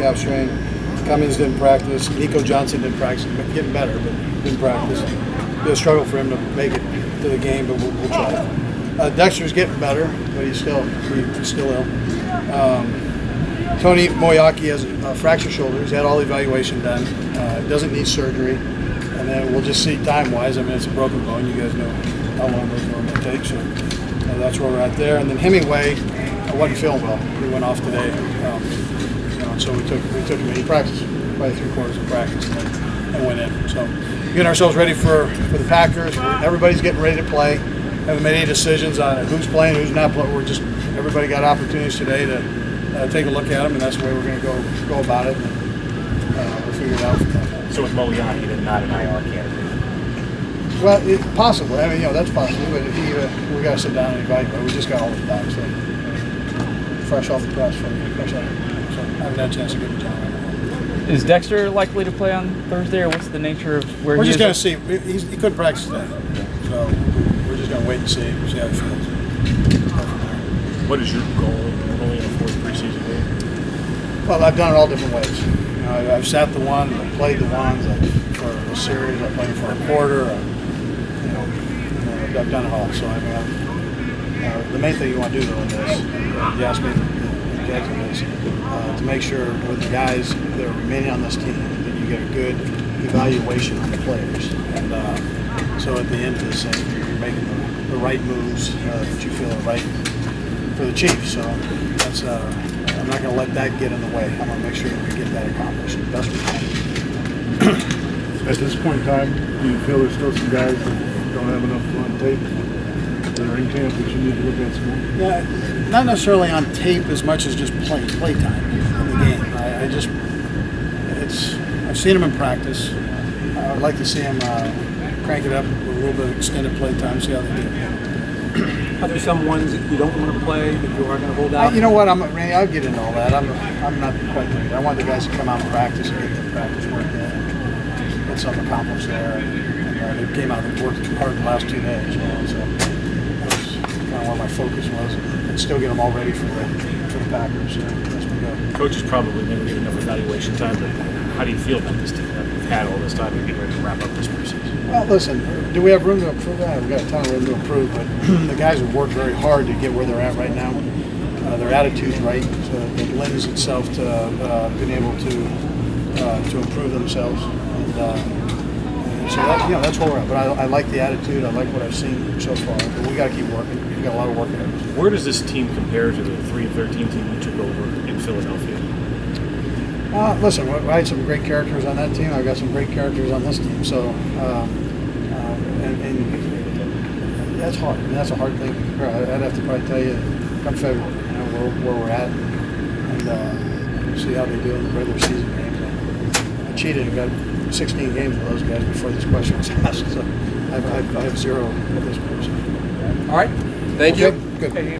calf strain. Cummings didn't practice. Nico Johnson didn't practice. Getting better, but didn't practice. It'll be a struggle for him to make it to the game, but we'll try. Dexter's getting better, but he's still ill. Tony Moyaki has a fractured shoulder. He's had all the evaluation done. Doesn't need surgery. And then we'll just see time-wise. I mean, it's a broken bone. You guys know how long those normally take. So that's where we're at there. And then Hemingway wasn't feeling well. He went off today. So we took him in. He practiced probably 3/4 of practice and went in. So getting ourselves ready for the Packers. Everybody's getting ready to play. Haven't made any decisions on who's playing, who's not playing. Everybody got opportunities today to take a look at them, and that's the way we're going to go about it. And, we'll figure it out from there. So with Moyaki, then not an IR candidate? Well, possibly. I mean, that's possible. But if we got to sit down and evaluate. We just got all this back, so fresh off the press, fresh out. So I haven't had a chance to get the time. Is Dexter likely to play on Thursday, or what's the nature of where we're he is? We're just going to see. He couldn't practice today, so we're just going to wait and see how he feels. What is your goal normally in a fourth preseason game? Well, I've done it all different ways. I've sat the one, I've played the ones for a series, I've played for a quarter. I've done it all. So I mean, the main thing you want to do though in this, you asked me to make sure with the guys that are remaining on this team that you get a good evaluation on the players, and so at the end of this thing, you're making the right moves that you feel are right for the Chiefs. So that's. I'm not going to let that get in the way. I'm going to make sure that we get that accomplished the best we can. At this point in time, do you feel there's still some guys that don't have enough on tape that are in camp that you need to look at some more? Yeah, not necessarily on tape as much as just play time in the game. I've seen him in practice. I'd like to see him crank it up with a little bit of extended play time, see how they do. Are there some ones that you don't want to play that you are going to hold out? You know what? Randy, I'll get into all that. I'm not quite there. I want the guys to come out and practice and get their practice work in and get something accomplished there. And they came out and worked too hard the last 2 days. So that's kind of where my focus was, and still get them all ready for the Packers as we go. Coaches probably never get enough evaluation time, but how do you feel about this team that we've had all this time and getting ready to wrap up this preseason? Well, listen, do we have room to improve? We've got a ton of room to improve, but the guys have worked very hard to get where they're at right now. Their attitude's right, so it lends itself to being able to improve themselves. And so that's where we're at. But I like the attitude. I like what I've seen so far. But we got to keep working. We got a lot of work ahead of us. Where does this team compare to the 3-13 team you took over in Philadelphia? Listen, I had some great characters on that team. I've got some great characters on this team. So, and that's hard. And that's a hard thing. I'd have to probably tell you, come February, where we're at, and see how they do in the regular season games. I cheated and got 16 games with those guys before this question was asked. So I have 0 at this point. All right. Thank you. Good.